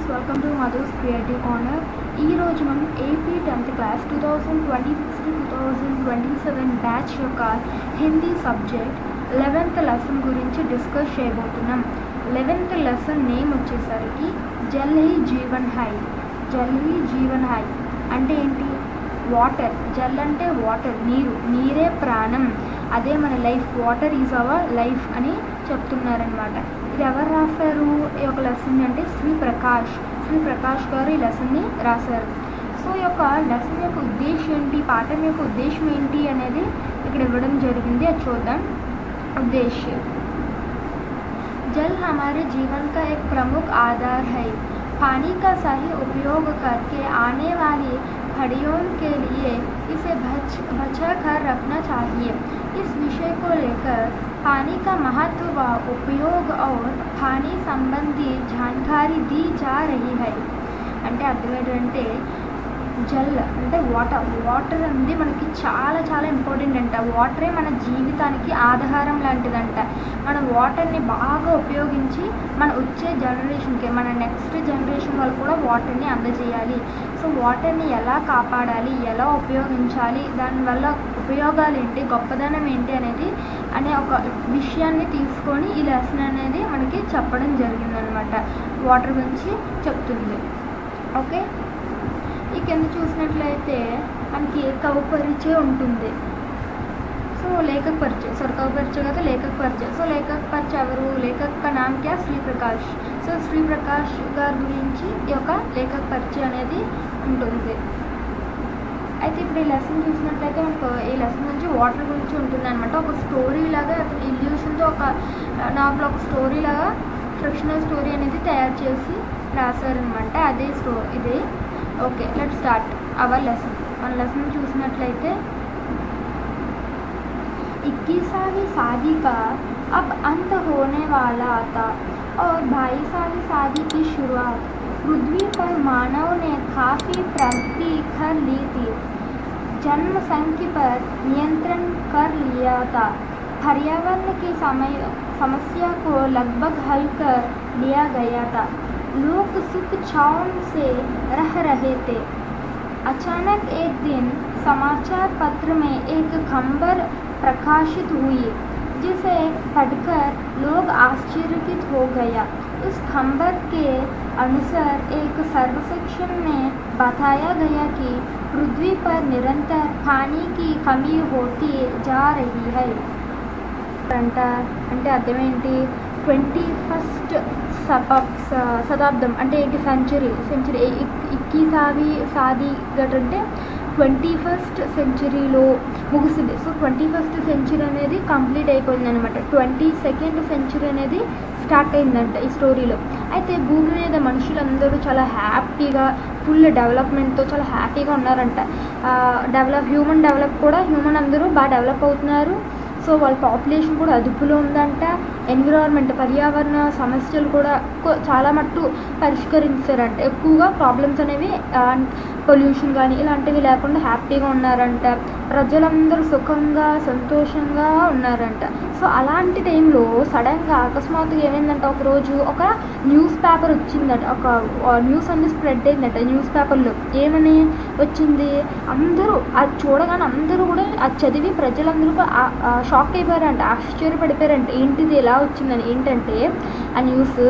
Friends, welcome to Madhu's creative corner. ఈరోజు మనం AP 10th class 2026-2027 batch యొక్క హిందీ సబ్జెక్ట్ 11th లెసన్ గురించి డిస్కస్ చేయబోతున్నాం. 11th లెసన్ నేమ్ వచ్చేసరికి Jal he Jeevan high. Jal he Jeevan high అంటే ఏంటి? వాటర్. జల్ అంటే వాటర్, నీరు. నీరే ప్రాణం, అదే మన life. Water is our life అని చెప్తున్నారనమాట. ఇది ఎవరు రాశారు ఈ యొక్క లెసన్ అంటే శ్రీ ప్రకాష్ గారు ఈ లెసన్ని రాశారు. సో ఈ యొక్క లెసన్ యొక్క ఉద్దేశం ఏంటి, పాఠం యొక్క ఉద్దేశం ఏంటి అనేది ఇక్కడ ఇవ్వడం జరిగింది. అది చూద్దాం. उद्देश्य: जल हमारे जीवन का एक प्रमुख आधार है. पानी का सही उपयोग करके आने वाली घड़ियों के लिए इसे बचा कर रखना चाहिए. इस विषय को लेकर पानी का महत्व व उपयोग और पानी संबंधी जानकारी दी जा रही है. అంటే అర్థం ఏంటంటే జల్ అంటే వాటర్ అనేది మనకి చాలా చాలా ఇంపార్టెంట్ అంట. వాటరే మన జీవితానికి ఆధారం లాంటిదంట. మనం వాటర్ని బాగా ఉపయోగించి మన వచ్చే జనరేషన్కి, మన నెక్స్ట్ జనరేషన్ వాళ్ళు కూడా వాటర్ని అందజేయాలి. సో వాటర్ని ఎలా కాపాడాలి, ఎలా ఉపయోగించాలి, దానివల్ల ఉపయోగాలు ఏంటి, గొప్పదనం ఏంటి అనేది అనే ఒక విషయాన్ని తీసుకొని ఈ లెసన్ అనేది మనకి చెప్పడం జరిగిందనమాట. వాటర్ గురించి చెప్తుంది. ఓకే, ఈ కింద చూసినట్లయితే మనకి కవి పరిచయం ఉంటుంది. సో లేఖక పరిచయం, కవి పరిచయం కదా లేఖక పరిచయం. సో లేఖక పరిచయం ఎవరు? లేఖక కా నామ్ క్యా? శ్రీ ప్రకాష్. సో శ్రీ ప్రకాష్ గారి గురించి ఈ యొక్క లేఖక పరిచయం అనేది ఉంటుంది. అయితే ఇప్పుడు ఈ లెసన్ చూసినట్లయితే మనకు ఈ లెసన్ నుంచి వాటర్ గురించి ఉంటుంది అనమాట. ఒక స్టోరీ లాగా అతను ఇల్యూషన్తో ఒక నార్మల్ ఒక స్టోరీ లాగా ఫిక్షనల్ స్టోరీ అనేది తయారు చేసి రాశారనమాట. అదే ఇదే. Okay, let start our lesson. మన లెసన్ చూసినట్లయితే 21वीं शादी का अब अंत होने वाला था और 22वीं शादी की शुरुआत. पृथ्वी पर मानव ने काफ़ी प्रगति कर ली थी. जनसंख्या पर नियंत्रण कर लिया था. पर्यावरण की समस्या को लगभग हल कर लिया गया था. लोग सुख छाँव से रह रहे थे. अचानक एक दिन समाचार पत्र में एक खबर प्रकाशित हुई जिसे पढ़कर लोग आश्चर्यचकित हो गया. उस खबर के अनुसार एक सर्वेक्षण में बताया गया कि पृथ्वी पर निरंतर पानी की कमी होती जा रही है. అంటే అర్థం ఏంటి? 21st శతాబ్దం అంటే ఏంటి? సెంచరీ. 21वीं शादी అంటే 21st సెంచరీలో ముగిసింది. సో 21st సెంచరీ అనేది కంప్లీట్ అయిపోయింది అనమాట. 22nd సెంచరీ అనేది స్టార్ట్ అయిందంట ఈ స్టోరీలో. అయితే భూమి మీద మనుషులందరూ చాలా హ్యాపీగా, ఫుల్ డెవలప్మెంట్తో చాలా హ్యాపీగా ఉన్నారంట. హ్యూమన్ అందరూ బాగా డెవలప్ అవుతున్నారు. సో వాళ్ళ పాపులేషన్ కూడా అదుపులో ఉందంట. ఎన్విరాన్మెంట్, పర్యావరణ సమస్యలు కూడా చాలా మట్టు పరిష్కరించారంట. ఎక్కువగా ప్రాబ్లమ్స్ అనేవి పొల్యూషన్ కానీ ఇలాంటివి లేకుండా హ్యాపీగా ఉన్నారంట. ప్రజలందరూ సుఖంగా సంతోషంగా ఉన్నారంట. సో అలాంటి టైంలో సడన్గా అకస్మాత్తుగా ఏమైందంట, ఒకరోజు ఒక న్యూస్ పేపర్ వచ్చిందట. ఒక న్యూస్ అనేది స్ప్రెడ్ అయిందట న్యూస్ పేపర్లో. ఏమని వచ్చింది? అందరూ అది చూడగానే అందరూ కూడా అది చదివి ప్రజలందరూ షాక్ అయిపోయారంట, ఆశ్చర్యపడిపోయారంట. ఏంటిది ఎలా వచ్చిందని. ఏంటంటే ఆ న్యూస్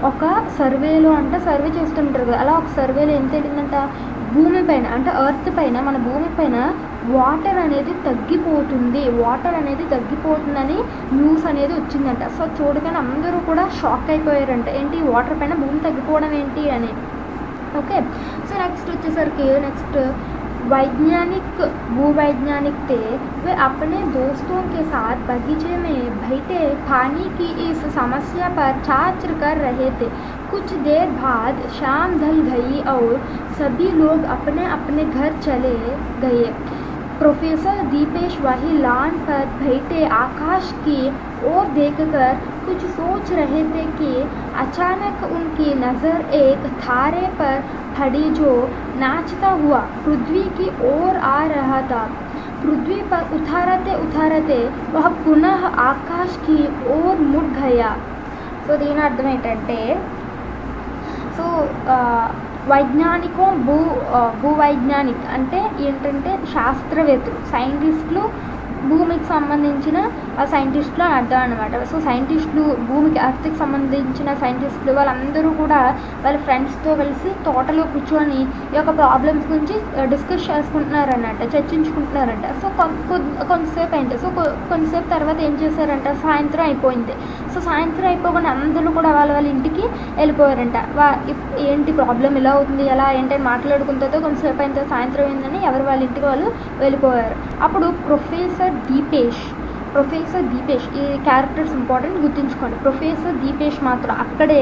ఒక సర్వేలో సర్వే చేస్తుంటారు కదా, అలా ఒక సర్వేలో ఏం తెలియదంట, భూమి పైన అంటే ఎర్త్ పైన, మన భూమి పైన వాటర్ అనేది తగ్గిపోతుందని న్యూస్ అనేది వచ్చిందంట. సో చూడగానే అందరూ కూడా షాక్ అయిపోయారంట. ఏంటి వాటర్ పైన భూమి తగ్గిపోవడం ఏంటి అని. ఓకే, సో నెక్స్ట్ వచ్చేసరికి भूवैज्ञानिक थे. वे अपने दोस्तों के साथ बगीचे में बैठे पानी की इस समस्या पर चर्चा कर रहे थे. कुछ देर बाद शाम ढल गई और सभी लोग अपने अपने घर चले गए. प्रोफेसर दीपेश वही लॉन पर बैठे आकाश की ओर देखकर कुछ सोच रहे थे कि अचानक उनकी नज़र एक तारे पर पड़ी जो नाचता हुआ पृथ्वी की ओर आ रहा था. पृथ्वी पर उतारते वह पुनः आकाश की ओर मुड़ गया. సో దీని అర్థం ఏంటంటే సో వైజ్ఞానికం భూవైజ్ఞానిక్ అంటే ఏంటంటే శాస్త్రవేత్తలు, సైంటిస్టులు, భూమికి సంబంధించిన సైంటిస్టులు అని అర్థం అనమాట. సో సైంటిస్టులు, భూమికి ఎర్త్కి సంబంధించిన సైంటిస్టులు వాళ్ళందరూ కూడా వాళ్ళ ఫ్రెండ్స్తో కలిసి తోటలో కూర్చొని ఈ యొక్క ప్రాబ్లమ్స్ గురించి డిస్కస్ చేసుకుంటున్నారన్నట్ట, చర్చించుకుంటున్నారంట. సో కొంతసేపు అయింది. సో కొంతసేపు తర్వాత ఏం చేశారంట, సాయంత్రం అయిపోయింది. సో సాయంత్రం అయిపోకుండా అందరూ కూడా వాళ్ళ ఇంటికి వెళ్ళిపోయారంట. ఏంటి ప్రాబ్లం ఇలా అవుతుంది, ఎలా ఏంటని మాట్లాడుకున్న తర్వాత కొంతసేపు అయిన తర్వాత సాయంత్రం అయిందని ఎవరు వాళ్ళ ఇంటికి వాళ్ళు వెళ్ళిపోయారు. అప్పుడు ప్రొఫెసర్ దీపేష్ ఈ క్యారెక్టర్స్ ఇంపార్టెంట్, గుర్తుంచుకోండి. ప్రొఫెసర్ దీపేష్ మాత్రం అక్కడే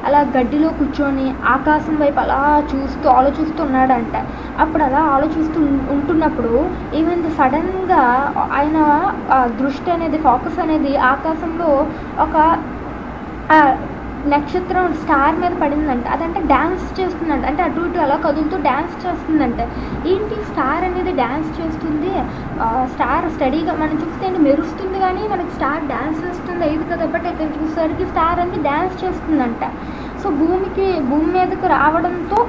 అలా గడ్డిలో కూర్చొని ఆకాశం వైపు అలా ఆలోచిస్తూ ఉన్నాడంట. అప్పుడు అలా ఆలోచిస్తూ ఉంటున్నప్పుడు ఏమైంది, సడన్గా ఆయన దృష్టి అనేది, ఫోకస్ అనేది ఆకాశంలో ఒక నక్షత్రం స్టార్ మీద పడిందంట. అదంటే డ్యాన్స్ చేస్తుందంట, అంటే అటు ఇటు అలా కదులుతూ డ్యాన్స్ చేస్తుందంట. ఏంటి స్టార్ అనేది డ్యాన్స్ చేస్తుంది, స్టార్ స్టడీగా మనం చూస్తే ఏంటి మెరుస్తుంది కానీ మనకి స్టార్ డ్యాన్స్ చేస్తుంది అయ్యింది కదా. బట్ అయితే చూసేసరికి స్టార్ అనేది డ్యాన్స్ చేస్తుందంట. సో భూమి మీదకు రావడంతో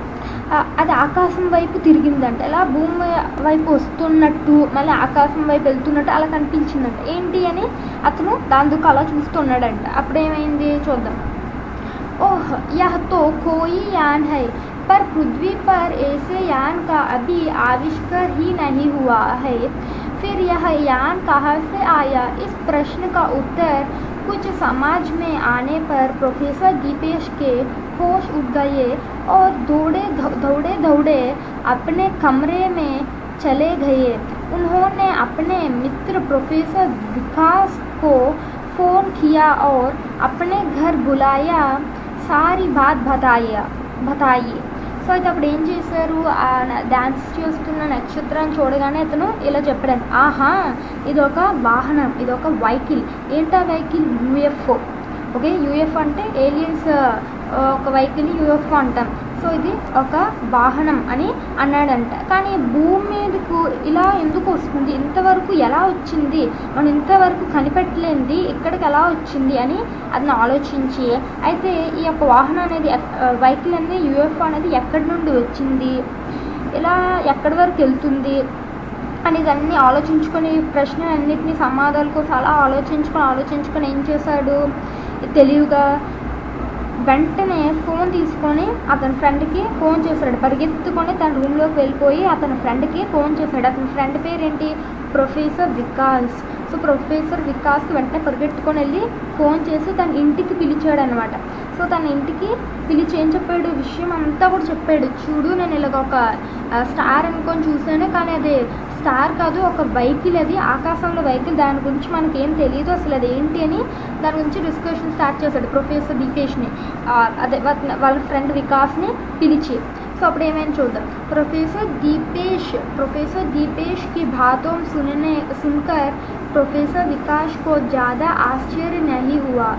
అది ఆకాశం వైపు తిరిగిందంట. ఇలా భూమి వైపు వస్తున్నట్టు మళ్ళీ ఆకాశం వైపు వెళ్తున్నట్టు అలా కనిపించిందంట. ఏంటి అని అతను దాంతో అలా చూస్తున్నాడంట. అప్పుడేమైంది చూద్దాం. ओह, यह तो कोई यान है, पर पृथ्वी पर ऐसे यान का अभी आविष्कार ही नहीं हुआ है. फिर यह यान कहाँ से आया? इस प्रश्न का उत्तर कुछ समझ में आने पर प्रोफेसर दीपेश के होश उड़ गए और दौड़े अपने कमरे में चले गए. उन्होंने अपने मित्र प्रोफेसर विकास को फ़ोन किया और अपने घर बुलाया. Sorry bath బతాయి. సో అయితే అప్పుడు ఏం చేశారు, డ్యాన్స్ చేస్తున్న నక్షత్రాన్ని చూడగానే అతను ఇలా చెప్పాడు, ఆహా ఇది ఒక వాహనం, ఇది ఒక వెహికల్. ఏంటా వెహికల్? యూఎఫ్ఓ. ఓకే, యూఎఫ్ఓ అంటే ఏలియన్స్ ఒక వెహికల్ యూఎఫ్ఓ అంటాం. సో ఇది ఒక వాహనం అని అన్నాడంట. కానీ భూమి మీదకు ఇలా ఎందుకు వస్తుంది, ఇంతవరకు ఎలా వచ్చింది, మనం ఇంతవరకు కనిపెట్టలేనిది ఇక్కడికి ఎలా వచ్చింది అని అతను ఆలోచించి, అయితే ఈ యొక్క వాహనం అనేది వెహికల్ అనేది యూఎఫ్ఓ అనేది ఎక్కడి నుండి వచ్చింది, ఇలా ఎక్కడి వరకు వెళ్తుంది అనేది అన్నీ ఆలోచించుకొని ప్రశ్నలన్నింటినీ సమాధానాల కోసం అలా ఆలోచించుకొని ఏం చేశాడు, తెలివిగా వెంటనే ఫోన్ తీసుకొని అతని ఫ్రెండ్కి ఫోన్ చేశాడు. పరిగెత్తుకొని తన రూమ్లోకి వెళ్ళిపోయి అతని ఫ్రెండ్కి ఫోన్ చేశాడు. అతని ఫ్రెండ్ పేరేంటి? ప్రొఫెసర్ వికాస్. సో ప్రొఫెసర్ వికాస్కి వెంటనే పరిగెత్తుకొని వెళ్ళి ఫోన్ చేసి తన ఇంటికి పిలిచాడు అనమాట. సో తన ఇంటికి పిలిచి ఏం చెప్పాడు, విషయం అంతా కూడా చెప్పాడు. చూడు, నేను ఇలాగ ఒక స్టార్ అనుకొని చూసాను, కానీ అది స్టార్ కాదు, ఒక వెహికల్, అది ఆకాశంలో వెహికల్, దాని గురించి మనకి ఏం తెలియదు అసలు అది ఏంటి అని దాని గురించి డిస్కషన్ స్టార్ట్ చేశాడు ప్రొఫెసర్ దీపేష్ని, అదే వాళ్ళ ఫ్రెండ్ వికాస్ని పిలిచి. సో అప్పుడు ఏమైనా చూద్దాం. प्रोफेसर दीपेश की बातों सुनकर प्रोफेसर विकास को ज़्यादा आश्चर्य नहीं हुआ,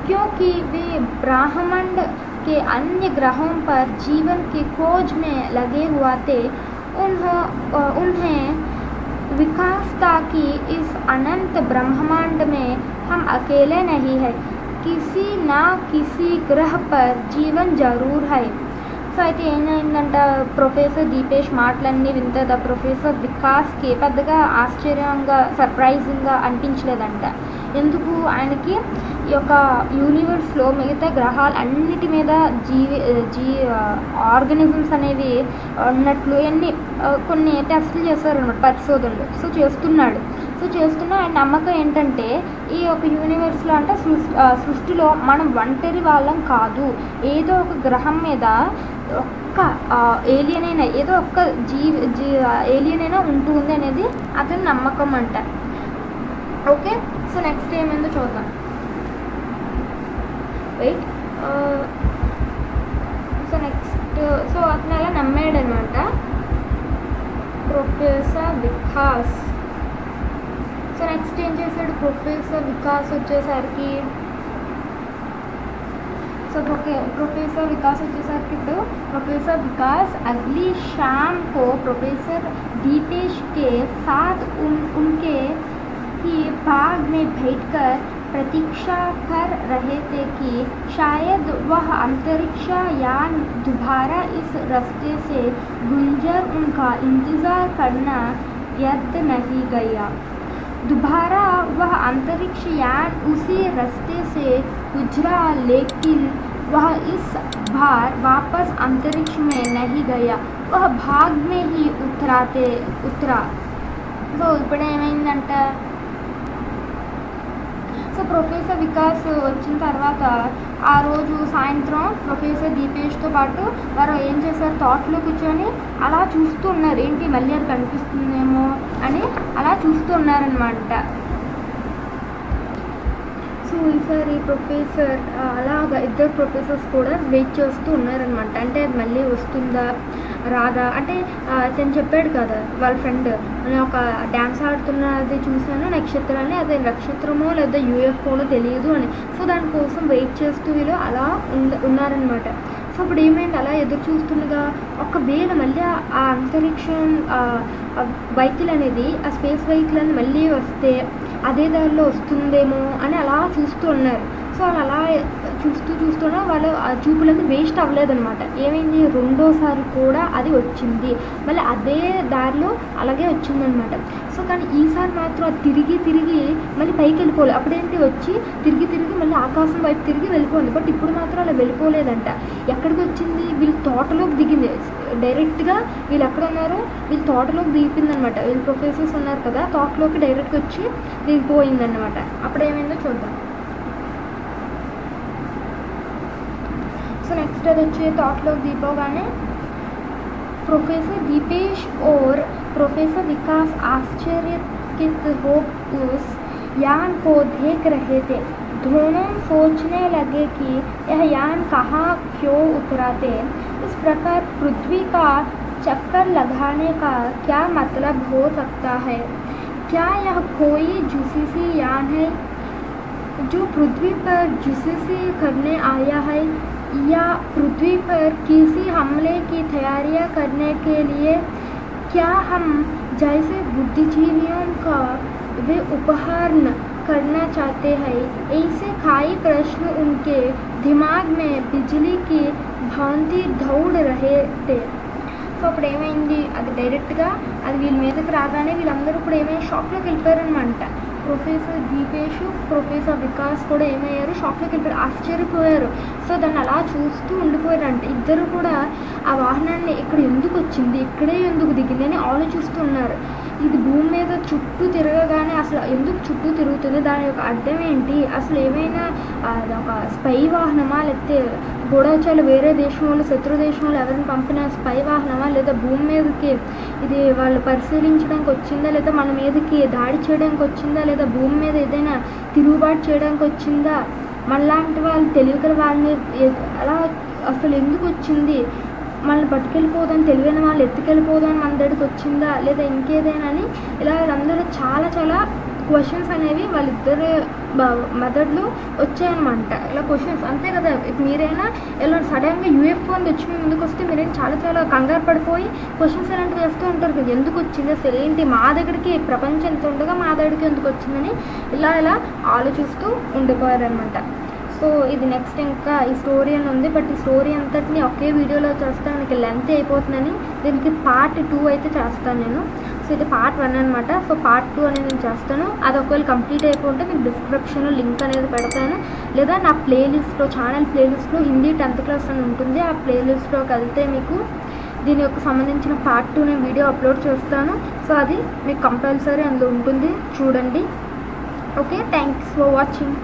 क्योंकि वे ब्रह्मांड के अन्य ग्रहों पर जीवन की खोज में लगे हुआ थे. उन्हें विकास था कि इस अनंत ब्रह्मांड में हम अकेले नहीं हैं, किसी ना किसी ग्रह पर जीवन जरूर है. సో అయితే ఏమైందంట, ప్రొఫెసర్ దీపేష్ మాటలన్నీ వింటదా ప్రొఫెసర్ వికాస్కి పెద్దగా ఆశ్చర్యంగా సర్ప్రైజింగ్గా అనిపించలేదంట. ఎందుకు, ఆయనకి ఈ యొక్క యూనివర్స్లో మిగతా గ్రహాలు అన్నిటి మీద ఆర్గానిజమ్స్ అనేవి ఉన్నట్లు కొన్ని టెస్టులు చేశారనమాట పరిశోధనలు. సో చేస్తున్న ఆయన నమ్మకం ఏంటంటే ఈ యొక్క యూనివర్స్లో అంటే సృష్టిలో మనం ఒంటరి వాళ్ళం కాదు, ఏదో ఒక గ్రహం మీద ఒక్క ఏలియన్ అయినా ఏదో ఒక్క ఏలియన్ అయినా ఉంటుంది అనేది అతని నమ్మకం అంట. ఓకే, సో నెక్స్ట్ ఏమైందో చూద్దాం. వెయిట్. సో అతను అలా నమ్మాడు అనమాట ప్రొఫెసర్ వికాస్. సో నెక్స్ట్ ఏం చేశాడు ప్రొఫెసర్ వికాస్ వచ్చేసరికి, प्रोफेसर विकास ఇప్పుడు प्रोफेसर विकास अगली शाम को प्रोफेसर दीपेश के साथ उनके ही बाग में बैठकर प्रतीक्षा कर रहे थे कि शायद वह अंतरिक्ष यान दोबारा इस रास्ते से गुजर उनका इंतज़ार करना व्यर्थ नहीं गया। दोबारा वह अंतरिक्ष यान उसी रास्ते से गुजरा, लेकिन वह इस बार वापस अंतरिक्ष में नहीं गया, वह भाग में ही उतरा। సో ఇప్పుడు ఏమైందంట, సో ప్రొఫెసర్ వికాస్ వచ్చిన తర్వాత ఆ రోజు సాయంత్రం ప్రొఫెసర్ దీపేష్తో పాటు వారు ఏం చేశారు, తోటలో కూర్చొని అలా చూస్తూ ఉన్నారు, ఏంటి మళ్ళీ అది కనిపిస్తుందేమో అని అలా చూస్తూ ఉన్నారనమాట. సో ఈసారి ప్రొఫెసర్ అలాగా ఇద్దరు ప్రొఫెసర్స్ కూడా వెయిట్ చేస్తూ ఉన్నారనమాట. అంటే అది మళ్ళీ వస్తుందా రాదా, అంటే తను చెప్పాడు కదా వాళ్ళ ఫ్రెండ్, నేను ఒక డ్యాన్స్ ఆడుతున్నది చూశాను నక్షత్రాన్ని, అదే నక్షత్రమో లేదా యూఎఫ్ఓనో తెలియదు అని. సో దానికోసం వెయిట్ చేస్తూ వీళ్ళు అలా ఉన్నారనమాట. సో ఇప్పుడు ఏమైంది, అలా ఎదురు చూస్తుండగా ఒకవేళ మళ్ళీ ఆ అంతరిక్షం వెహికల్ అనేది, ఆ స్పేస్ వెహికల్ అని మళ్ళీ వస్తే అదే దారిలో వస్తుందేమో అని అలా చూస్తూ ఉన్నారు. సో వాళ్ళు అలా చూస్తూనే వాళ్ళు ఆ చూపులన్నీ వేస్ట్ అవ్వలేదన్నమాట. ఏమైంది, రెండోసారి కూడా అది వచ్చింది, మళ్ళీ అదే దారిలో అలాగే వచ్చిందనమాట. సో కానీ ఈసారి మాత్రం అది తిరిగి మళ్ళీ పైకి వెళ్ళిపోలేదు. అప్పుడేంటి వచ్చి తిరిగి మళ్ళీ ఆకాశం వైపు తిరిగి వెళ్ళిపోయింది. బట్ ఇప్పుడు మాత్రం అలా వెళ్ళిపోలేదంట. ఎక్కడికి వచ్చింది, వీళ్ళు తోటలోకి దిగింది డైరెక్ట్గా. వీళ్ళు ఎక్కడ ఉన్నారో వీళ్ళు తోటలోకి దిగిపోయిందనమాట. వీళ్ళు ప్రొఫెసర్స్ ఉన్నారు కదా, తోటలోకి డైరెక్ట్గా వచ్చి దిగిపోయిందనమాట. అప్పుడు ఏమైందో చూద్దాం. సో నెక్స్ట్ అది వచ్చి తోటలోకి దిగిపోగానే प्रोफेसर दीपेश और प्रोफेसर विकास आश्चर्यचकित हो उस यान को देख रहे थे। दोनों सोचने लगे कि यह यान कहाँ क्यों उतरा थे। इस प्रकार पृथ्वी का चक्कर लगाने का क्या मतलब हो सकता है? क्या यह कोई जासूसी यान है जो पृथ्वी पर जासूसी करने आया है, या पृथ्वी पर किसी हमले की तैयारियां करने के लिए? क्या हम जैसे बुद्धिजीवियों का वे उपहरण करना चाहते हैं? ऐसे कई प्रश्न उनके दिमाग में बिजली की भांति दौड़ रहे थे. సో అప్పుడు ఏమైంది, అది డైరెక్ట్గా అది వీళ్ళ మీదకి రాగానే వీళ్ళందరూ కూడా ఏమైనా షాక్లోకి వెళ్ళిపోయారనమాట. ప్రొఫెసర్ దీపేష్, ప్రొఫెసర్ వికాస్ కూడా ఏమయ్యారు, షాక్లోకి వెళ్ళిపోయారు, ఆశ్చర్యపోయారు. సో దాన్ని అలా చూస్తూ ఉండిపోయారంట. ఇద్దరు కూడా ఆ వాహనాన్ని ఇక్కడ ఎందుకు వచ్చింది, ఇక్కడే ఎందుకు దిగింది అని ఆలోచిస్తూ ఉన్నారు. ఇది భూమి మీద చుట్టూ తిరగగానే అసలు ఎందుకు చుట్టూ తిరుగుతుంది, దాని యొక్క అర్థం ఏంటి, అసలు ఏమైనా ఒక స్పై వాహనమా, లేకపోతే గూఢచారులు వేరే దేశం వాళ్ళు, శత్రు దేశం వాళ్ళు ఎవరిని పంపిన స్పై వాహనమా, లేదా భూమి మీదకి ఇది వాళ్ళు పరిశీలించడానికి వచ్చిందా, లేదా మన మీదకి దాడి చేయడానికి వచ్చిందా, లేదా భూమి మీద ఏదైనా తిరుగుబాటు చేయడానికి వచ్చిందా, మనలాంటి వాళ్ళు తెలివిగల వాళ్ళని అలా అసలు ఎందుకు వచ్చింది, మనల్ని పట్టుకెళ్ళిపోదాం, తెలివైన వాళ్ళు ఎత్తుకెళ్ళిపోదాం మన దగ్గరికి వచ్చిందా, లేదా ఇంకేదైనా అని ఇలా వాళ్ళందరూ చాలా క్వశ్చన్స్ అనేవి వాళ్ళిద్దరు మెథడ్లో వచ్చాయన్నమాట. ఇలా క్వశ్చన్స్ అంతే కదా, మీరైనా ఇలా సడన్గా యూఎఫ్ఓ అని వచ్చి మీ ముందుకు వస్తే మీరైనా చాలా కంగారు పడిపోయి క్వశ్చన్స్ అలాంటివి వేస్తూ ఉంటారు కదా, ఎందుకు వచ్చింది అసలు ఏంటి, మా దగ్గరికి ప్రపంచం ఎంత ఉండగా మా దగ్గరికి ఎందుకు వచ్చిందని ఇలా ఆలోచిస్తూ ఉండిపోయారనమాట. సో ఇది నెక్స్ట్ ఇంకా ఈ స్టోరీ అని ఉంది, బట్ ఈ స్టోరీ అంతటిని ఒకే వీడియోలో చేస్తాను, మనకి లెంత్ అయిపోతుందని దీనికి పార్ట్ 2 అయితే చేస్తాను నేను. సో ఇది పార్ట్ 1 అనమాట. సో పార్ట్ 2 అనేది నేను చేస్తాను. అది ఒకవేళ కంప్లీట్ అయిపోతే మీకు డిస్క్రిప్షన్లో లింక్ అనేది పెడతాను, లేదా నా ప్లేలిస్ట్లో, ఛానల్ ప్లేలిస్ట్లో హిందీ 10th క్లాస్ అని ఉంటుంది, ఆ ప్లేలిస్ట్లోకి వెళ్తే మీకు దీని యొక్క సంబంధించిన పార్ట్ 2 నేను వీడియో అప్లోడ్ చేస్తాను. సో అది మీకు కంపల్సరీ అందులో ఉంటుంది, చూడండి. Okay, thanks for watching.